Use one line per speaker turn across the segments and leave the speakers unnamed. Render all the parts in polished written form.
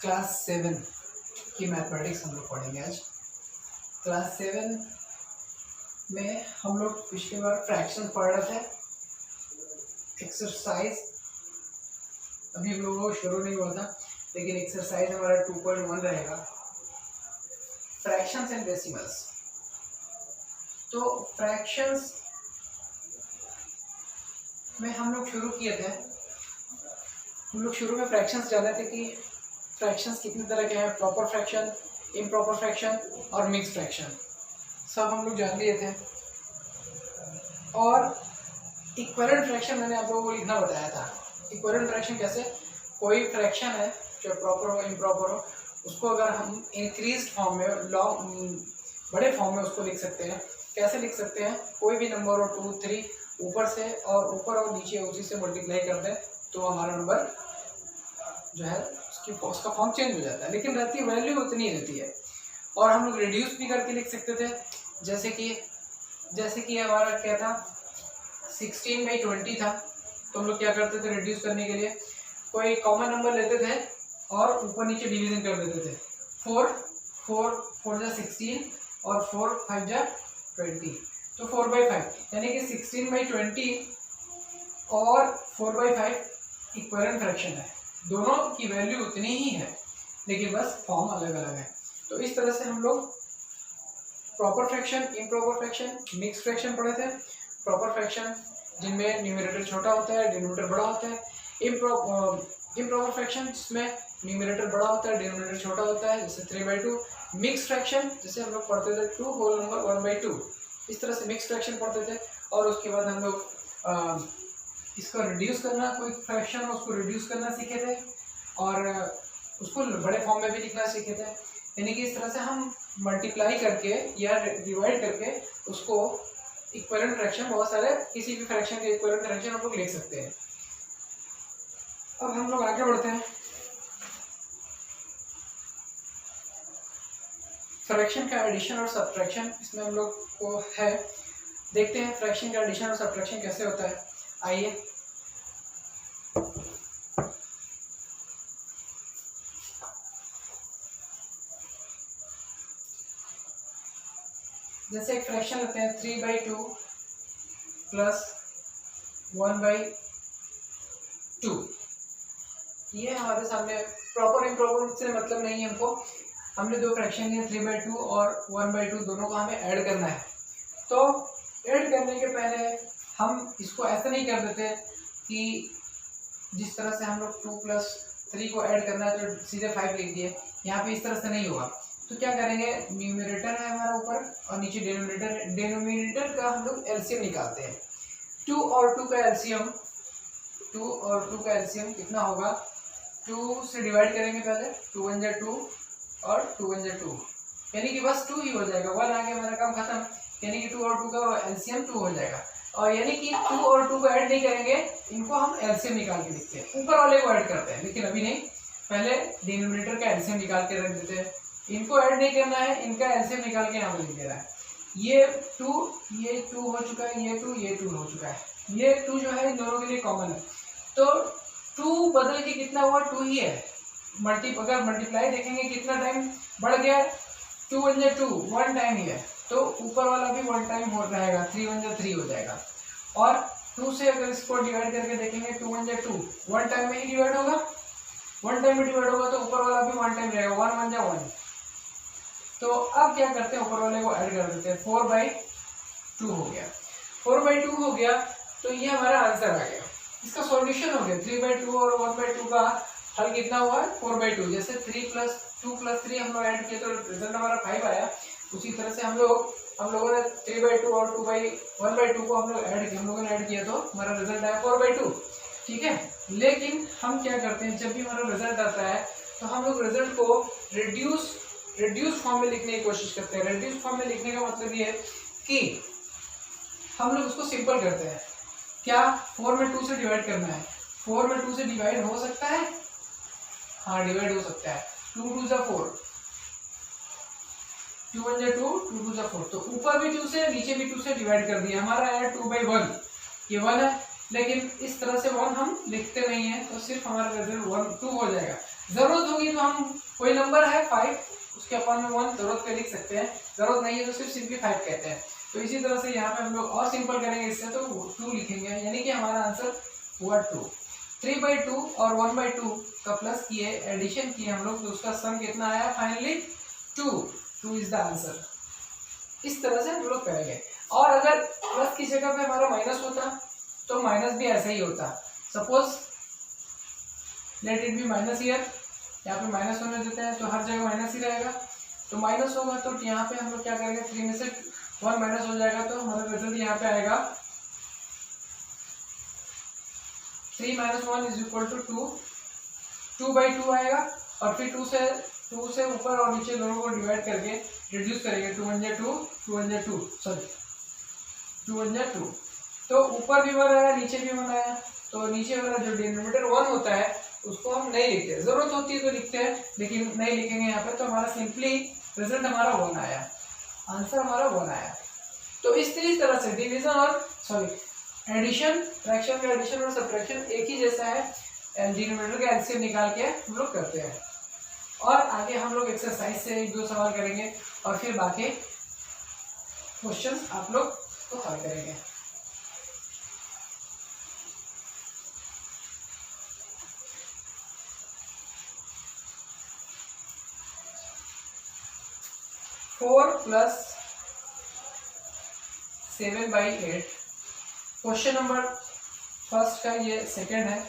Class 7 की mathematics हम लोग पढ़ेंगे आज। क्लास 7 में हम लोग पिछली बार फ्रैक्शन पढ़ रहे थे। एक्सरसाइज अभी हम लोगों को शुरू नहीं हुआ था, लेकिन एक्सरसाइज हमारा 2.1 रहेगा, फ्रैक्शंस एंड डेसिमल्स। तो फ्रैक्शंस में हम लोग शुरू किए थे। हम लोग शुरू में फ्रैक्शंस जाने थे कि फ्रैक्शंस कितने तरह के हैं, प्रॉपर फ्रैक्शन, इम्प्रॉपर फ्रैक्शन और मिक्स फ्रैक्शन, सब हम लोग जान लिए थे। और इक्विवेलेंट फ्रैक्शन मैंने आप लोगों को लिखना बताया था। इक्विवेलेंट फ्रैक्शन कैसे, कोई फ्रैक्शन है जो प्रॉपर हो इम्प्रॉपर हो, उसको अगर हम इंक्रीज्ड फॉर्म में, बड़े फॉर्म में उसको लिख सकते हैं। कैसे लिख सकते हैं, कोई भी नंबर हो 2, 3 ऊपर से और ऊपर और नीचे उसी से मल्टीप्लाई कर दें तो हमारा नंबर जो है उसका फॉर्म चेंज हो जाता है, लेकिन रहती वैल्यू उतनी ही रहती है। और हम लोग रिड्यूस भी करके लिख सकते थे, जैसे कि हमारा क्या था, 16/20 था। तो हम लोग क्या करते थे रिड्यूस करने के लिए, कोई कॉमन नंबर लेते थे और ऊपर नीचे डिवीजन कर देते थे। 4 जा 16 और 4 5 जा 20, तो 4/5, यानी कि 16/20 और 4/5 इक्विवेलेंट फ्रैक्शन है। दोनों की वैल्यू उतनी ही है, लेकिन बस फॉर्म अलग अलग है। तो इस तरह से हम लोग proper fraction, improper fraction, mix fraction पढ़े थे। प्रॉपर फ्रैक्शन जिनमें न्यूमरेटर छोटा होता है, डिनोमिनेटर बड़ा होता है। इम्प्रॉपर फ्रैक्शन जिसमें न्यूमरेटर बड़ा होता है, डिनोमिनेटर छोटा होता है, जैसे 3/2। मिक्स फ्रैक्शन जैसे हम लोग पढ़ते थे 2 होल नंबर 1/2, इस तरह से मिक्स फ्रैक्शन पढ़ते थे। और उसके बाद हम लोग इसको रिड्यूस करना, कोई फ्रैक्शन उसको रिड्यूस करना सीखे थे और उसको बड़े फॉर्म में भी लिखना सीखे थे। यानी कि इस तरह से हम मल्टीप्लाई करके या डिवाइड करके उसको इक्विवेलेंट फ्रैक्शन, बहुत सारे किसी भी फ्रैक्शन के इक्विवेलेंट फ्रैक्शन हम लोग लिख सकते हैं। अब हम लोग आगे बढ़ते हैं। फ्रैक्शन का एडिशन और सब्ट्रैक्शन इसमें हम लोग को है, देखते हैं फ्रैक्शन का एडिशन और सब्ट्रैक्शन कैसे होता है। आइए, जैसे एक फ्रैक्शन लेते हैं 3/2 प्लस 1/2। ये हमारे सामने प्रॉपर इम्प्रॉपर से मतलब नहीं है हमको। हमने दो फ्रैक्शन लिए 3/2 और 1/2, दोनों को हमें ऐड करना है। तो ऐड करने के पहले हम इसको ऐसा नहीं कर देते कि जिस तरह से हम लोग 2 + 3 को ऐड करना है तो सीधे 5 लिख दिए। यहाँ पे इस तरह से नहीं होगा। तो क्या करेंगे, न्यूमरेटर है हमारा ऊपर और नीचे डिनोमिनेटर है। डिनोमिनेटर का हम लोग एलसीएम निकालते हैं। 2 और 2 का एलसीएम कितना होगा, 2 से डिवाइड करेंगे पहले, 2 × 1 = 2 और 2 × 1 = 2, यानी कि बस 2 ही हो जाएगा। 1 आ गया, हमारा काम खत्म। यानी कि 2 और 2 का एलसीएम 2 हो जाएगा। और यानी कि 2 और 2 को ऐड नहीं करेंगे, इनको हम एलसीएम निकाल के लिखते हैं। ऊपर वाले को ऐड करते हैं, लेकिन अभी नहीं, पहले डिनोमिनेटर का एलसीएम निकाल के रख देते हैं। इनको ऐड नहीं करना है, इनका एलसीएम निकाल के यहाँ पर लिख दे रहा है। ये 2 हो चुका है, ये 2 हो चुका है। ये 2 जो है इन दोनों के लिए कॉमन है। तो 2 बदल के कितना हुआ, 2 ही है। अगर मल्टीप्लाई देखेंगे कितना टाइम बढ़ गया, 2 × 2 1 टाइम ही है, तो ऊपर वाला भी 1 टाइम हो रहेगा, 3 × 3 हो जाएगा। और 2 से अगर इसको डिवाइड करके देखेंगे 2 × 2 1 टाइम में ही डिवाइड होगा, 1 टाइम में डिवाइड होगा, तो ऊपर वाला भी 1 टाइम रहेगा, 1 × 1। तो अब क्या करते हैं, ऊपर वाले को ऐड कर देते हैं, 4/2 हो गया। 4/2 हो गया तो ये हमारा आंसर आ गया, इसका सॉल्यूशन हो गया। 3/2 और 1/2 का हल कितना हुआ, 4/2। जैसे 3 + 2 + 3 हम लोग ऐड किए तो रिजल्ट हमारा 5 आया। उसी तरह से हम लोगों ने 3/2 और 1/2 को हम लोगों ने ऐड किया तो हमारा रिजल्ट आया 4/2। ठीक है, लेकिन हम क्या करते हैं, जब भी हमारा रिजल्ट आता है तो हम लोग रिजल्ट को रिड्यूस फॉर्म में लिखने की कोशिश करते हैं। रिड्यूस फॉर्म में लिखने का मतलब ये है कि हम लोग उसको सिंपल करते हैं। क्या, 4 में 2 से डिवाइड करना है। 4 में 2 से डिवाइड हो सकता है, हाँ डिवाइड हो सकता है। 2 × 2 = 4, 2 × 2 2 × 2 = 4। तो ऊपर भी 2 से नीचे भी 2 से डिवाइड कर दिया, हमारा है 2/1। ये 1 है, लेकिन इस तरह से 1 हम लिखते नहीं है, तो सिर्फ हमारा रिजल्ट 1 2 हो जाएगा। जरूरत होगी तो हम कोई नंबर है 5 उसके अपन में 1 जरूरत पे लिख सकते हैं, जरूरत नहीं है तो सिर्फ सिंपली 5 कहते हैं। तो इसी तरह से यहाँ पे हम लोग और सिंपल करेंगे इससे, तो 2 लिखेंगे, यानी कि हमारा आंसर हुआ 2। 3/2 और 1/2 का प्लस किए, एडिशन किए हम लोग, तो उसका सम कितना आया फाइनली 2। 2 is the answer. इस तरह से हम लोग करेंगे। और अगर प्लस की जगह पे हमारा माइनस होता तो माइनस भी ऐसा ही होता। Suppose let it be minus here, यहाँ पे माइनस होने देते हैं तो हर जगह माइनस ही रहेगा। तो माइनस होगा तो यहाँ पे हम लोग क्या करेंगे, 3 में से 1 माइनस हो जाएगा, तो हमारा रिजल्ट यहाँ पे आएगा 3 - 1 = 2। 2/2 आएगा, और फिर 2 से ऊपर और नीचे दोनों को डिवाइड करके रिड्यूस करेंगे। 2 1 2, 2 1 2, सॉरी 2 1 2। तो ऊपर भी 1 आया, नीचे भी 1 आया, तो नीचे वाला जो डिनोमिनेटर 1 होता है उसको हम नहीं लिखते, जरूरत होती है तो लिखते हैं, लेकिन नहीं लिखेंगे यहाँ पे। तो हमारा सिंपली रिजल्ट हमारा 1 आया, आंसर हमारा 1 आया। तो इस तरह से डिवीजन और सॉरी एडिशन, फ्रैक्शन का एडिशन और सब्ट्रैक्शन एक ही जैसा है, डिनोमिनेटर का एलसीएम निकाल के हम लोग करते हैं। और आगे हम लोग एक्सरसाइज से 1-2 सवाल करेंगे और फिर बाकी क्वेश्चंस आप लोग तो हल करेंगे। Four plus 7/8, question number first का ये सेकंड है।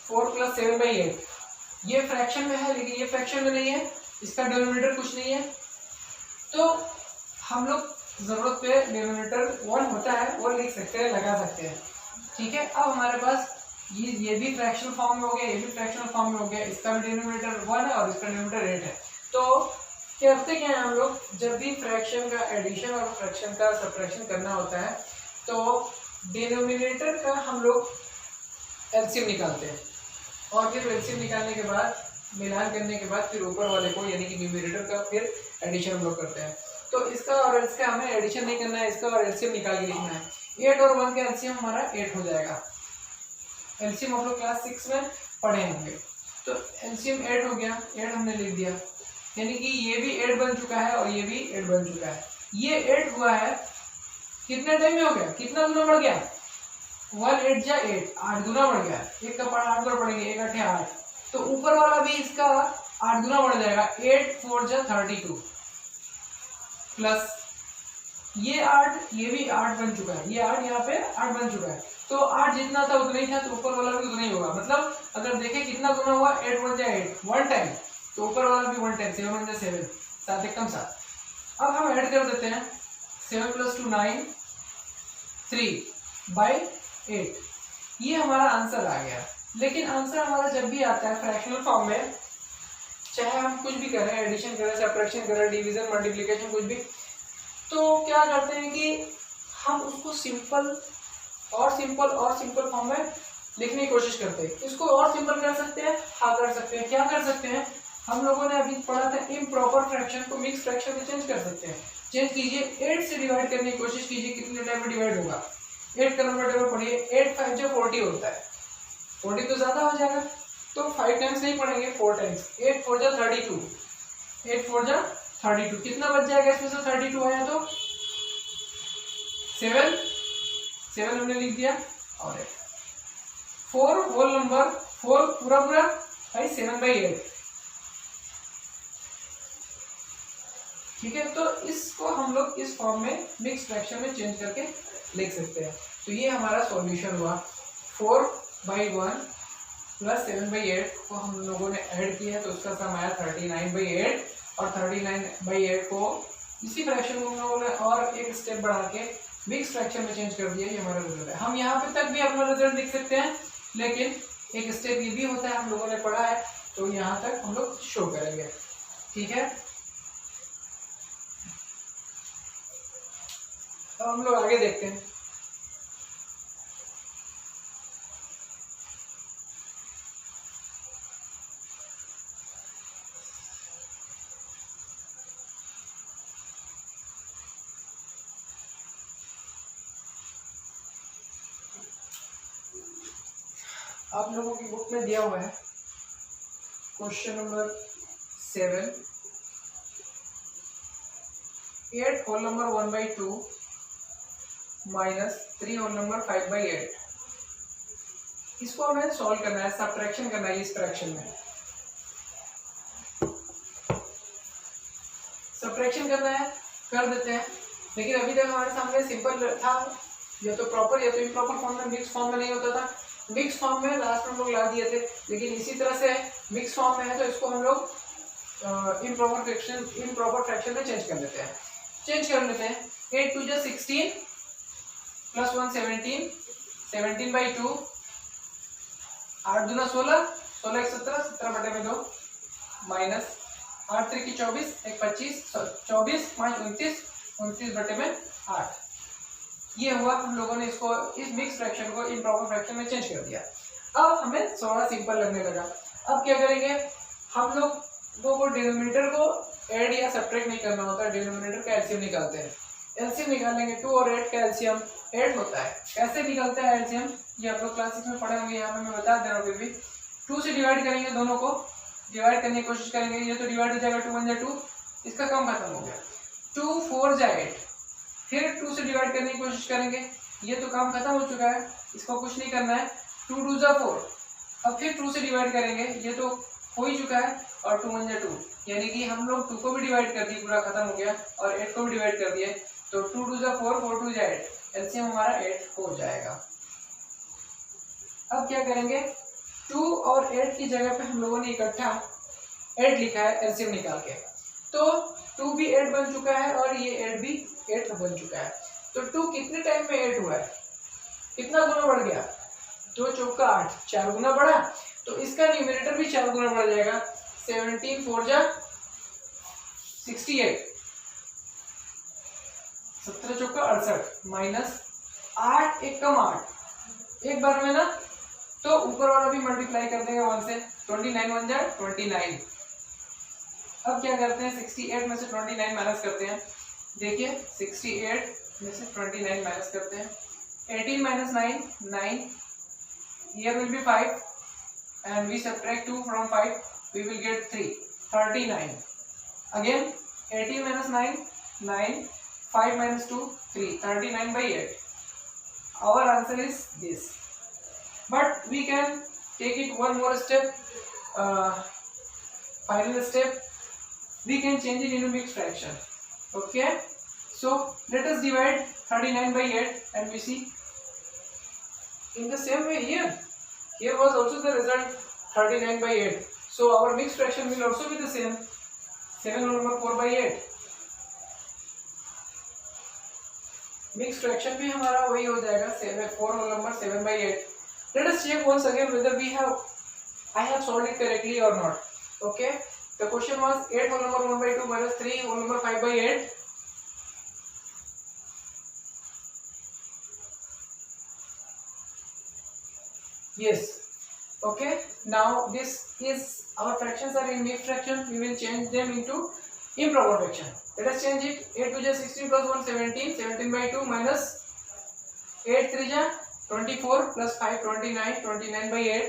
4 + 7/8 ये फ्रैक्शन में है, लेकिन ये फ्रैक्शन में नहीं है, इसका डिनोमिनेटर कुछ नहीं है, तो हम लोग जरूरत पे डिनोमिनेटर 1 होता है वो लिख सकते हैं, लगा सकते हैं। ठीक है, अब हमारे पास ये भी फ्रैक्शनल फॉर्म में हो गया, ये भी फ्रैक्शनल फॉर्म में हो गया, इसका भी डिनोमिनेटर 1 है और इसका डिनोमिनेटर 8 है। तो करते क्या है हम लोग, जब भी फ्रैक्शन का एडिशन और फ्रैक्शन का सब्ट्रैक्शन करना होता है तो डिनोमिनेटर का हम लोग एलसीएम निकालते हैं, और फिर एलसीएम निकालने के बाद मिलान करने के बाद फिर ऊपर वाले को यानी कि न्यूमरेटर का फिर एडिशन हम लोग करते हैं। तो इसका और इसका हमें एडिशन नहीं करना है, इसका और एलसीएम निकाल के लिखना है। 8 और 1 का एलसीएम हमारा 8 हो जाएगा। एलसीएम हम लोग क्लास 6 में पढ़े होंगे, तो एलसीएम 8 हो गया, 8 हमने लिख दिया, यानी कि ये भी 8 बन चुका है और ये भी 8 बन चुका है। ये 8 हुआ है कितने टाइम में हो गया, कितना गुना बढ़ गया, 1 8 जा 8, 8 गुना बढ़ गया। एक का 8 बार पढ़ेंगे, 1 8 8, तो ऊपर वाला भी इसका 8 गुना बढ़ जाएगा, 8 4 जा 32 प्लस ये 8, ये भी 8 बन चुका है, ये 8 यहाँ पे 8 बन चुका है, तो 8 जितना था उतना ही था, तो ऊपर वाला भी उतना ही होगा। मतलब अगर देखें कितना गुना हुआ, 8 1 जा 8 1 टाइम, तो ऊपर वाला भी 1 टाइम, 7 1 जा 7 7 1 7। अब हम ऐड कर देते हैं, 7 + 2 9 3/8, ये हमारा आंसर आ गया। लेकिन आंसर हमारा जब भी आता है फ्रैक्शनल फॉर्म में, चाहे हम कुछ भी करें, एडिशन करें, सब्ट्रैक्शन करें, डिवीजन मल्टीप्लिकेशन कुछ भी, तो क्या करते हैं कि हम उसको सिंपल फॉर्म में लिखने की कोशिश करते हैं। इसको और सिंपल कर सकते हैं, हाँ कर सकते हैं। क्या कर सकते हैं, हम लोगों ने अभी पढ़ा था इम्प्रॉपर फ्रैक्शन को मिक्स फ्रैक्शन में चेंज कर सकते हैं। चेंज कीजिए, 8 से डिवाइड करने की कोशिश कीजिए, कितने टाइम में डिवाइड होगा। 8 का नंबर टेबल पढ़िए, 8 5 जो 40 होता है, 40 तो ज्यादा हो जाएगा, तो 5 टाइम्स नहीं पढ़ेंगे, 4 टाइम्स। 8 4 जा 32, 8 4 जा 32, कितना बच जाएगा इसमें से 32 आया तो 7 हमने लिख दिया, और 4 होल नंबर, 4 पूरा भाई 7/8। ठीक है, तो इसको हम लोग इस फॉर्म में मिक्स फ्रैक्शन में चेंज करके लिख सकते हैं। तो ये हमारा सॉल्यूशन हुआ, 4/1 प्लस 7/8 को हम लोगों ने ऐड किया, तो उसका सम आया 39/8, और 39/8 को इसी फ्रैक्शन को हम लोगों ने और एक स्टेप बढ़ा के मिक्स फ्रैक्शन में चेंज कर दिया। ये हमारा रिजल्ट है। हम यहाँ पे तक भी अपना रिजल्ट लिख सकते हैं, लेकिन एक स्टेप ये भी होता है, हम लोगों ने पढ़ा है, तो यहाँ तक हम लोग शो करेंगे। ठीक है, अब हम लोग आगे देखते हैं। आप लोगों की बुक में दिया हुआ है question number 7, 8 whole number 1/2 minus 3 whole number 5/8। इसको हमें सॉल्व करना है, सब्ट्रैक्शन करना है इस फ्रैक्शन में। सब्ट्रैक्शन करना है, कर देते हैं। लेकिन अभी तक हमारे सामने सिंपल था, या तो प्रॉपर या तो इम्प्रॉपर फॉर्म में, मिक्स फॉर्म में नहीं होता था। मिक्स फॉर्म में लास्ट में हम लोग ला दिए थे, लेकिन इसी तरह से मिक्स फॉर्म में है तो इसको हम लोग इम्प्रॉपर फ्रैक्शन में चेंज कर लेते हैं। 8 2 जा 16 प्लस 1 17, 17/2, 8 दूना 16, 16 1 17, 17/2 माइनस 8 3 की 24, 1 25, 24 5 29, 29/8। ये हुआ, हम लोगों ने इसको इस मिक्स फ्रैक्शन को इम्प्रॉपर फ्रैक्शन में चेंज कर दिया। अब हमें थोड़ा सिंपल लगने लगा। अब क्या करेंगे, हम लोगों को डिनोमिनेटर को ऐड या सब्ट्रैक्ट नहीं करना होता, डिनोमिनेटर का एलसीएम निकालते हैं। एलसीएम निकालेंगे, 2 और 8 का एलसीएम 8 होता है। कैसे निकलता है एलसीएम, ये आप लोग क्लासेस में पढ़े होंगे, यहाँ पे मैं बता दे रहा हूँ। फिर भी 2 से डिवाइड करेंगे, दोनों को डिवाइड करने की कोशिश करेंगे, ये तो डिवाइड हो जाएगा, 2 1 जा 2, इसका काम खत्म हो गया। 2 4 जा 8, फिर 2 से डिवाइड करने की कोशिश करेंगे, ये तो काम खत्म हो चुका है, इसको कुछ नहीं करना है। 2 2 जा 4, अब फिर 2 से डिवाइड करेंगे, ये तो हो ही चुका है, और 2 1 जा 2, यानी कि हम लोग 2 को भी डिवाइड कर दिए, पूरा खत्म हो गया, और 8 को भी डिवाइड कर दिए, तो 2 2 जा 4, 4 2 जा 8, एलसीएम हमारा 8 हो जाएगा। अब क्या करेंगे, 2 और 8 की जगह पे हम लोगों ने इकट्ठा 8 लिखा है एलसीएम निकाल के, तो 2 भी 8 बन चुका है और ये 8 भी 8 बन चुका है। तो 2 कितने टाइम में 8 हुआ है, कितना गुना बढ़ गया, 2 चौका 8, 4 गुना बढ़ा, तो इसका न्यूमरेटर भी 4 गुना बढ़ जाएगा। 17 4 जा 68, 17 चौका 68 माइनस 8 1 कम 8, एक बार में ना, तो ऊपर वाला भी मल्टीप्लाई कर देंगे 1 से, 29 1 जा 29। अब क्या करते हैं, 68 में से 29 माइनस करते हैं। देखिए 68 में से 29 माइनस करते हैं, 18 minus 9 9, here will be 5 and we subtract 2 from 5, we will get 3 39। again 18 minus 9 9, 5 minus 2 3, 39/8। our answer is this, but we can take it one more step, final step, we can change it into mixed fraction. Okay, so let us divide 39/8 and we see in the same way here was also the result 39/8, so our mixed fraction will also be the same, 7 whole number 4/8। mixed fraction भी हमारा वही हो जाएगा, 4 whole number 7/8। let us check once again whether I have solved it correctly or not. Okay, the question was 8 whole number 1/2 minus 3 whole number 5/8. Yes. Okay, now this is, our fractions are in mixed fraction, we will change them into improper fraction. Let us change it. 8 2 ja 16 plus 1 17, 17/2 minus 8 3 ja 24 plus 5 29, 29/8.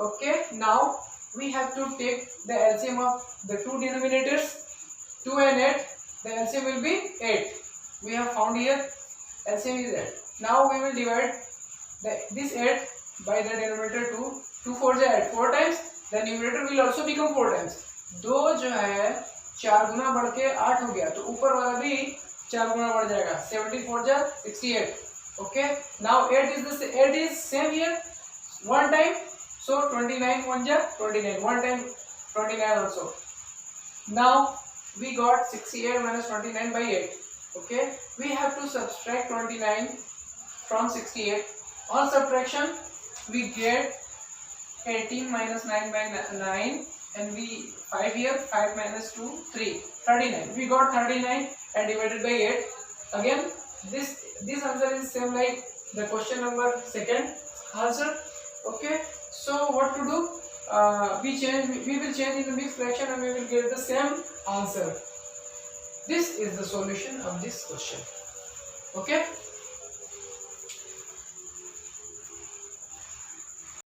Okay, now we have to take the LCM of the two denominators, 2 and 8. The LCM will be 8. We have found here LCM is 8. Now we will divide this 8 by the denominator 2, 2 4 जा 8, 4 times, the numerator will also become 4 times। 2 जो है 4 गुना बढ़ के 8 हो गया, तो ऊपर वाला भी 4 गुना बढ़ जाएगा, 17 4 जा 68। Okay, now 8 is same here, one time, so 29 1 ja 29, one time 29 also। now we got 68 minus 29/8। okay, we have to subtract 29 from 68। on subtraction we get 18 minus 9/9, and we 5 here, 5 minus 2 3, 39, we got 39 and divided by 8। again this answer is same like the question number second answer। okay, so what to do, we will change in the mixed fraction and we will get the same answer। this is the solution of this question। okay।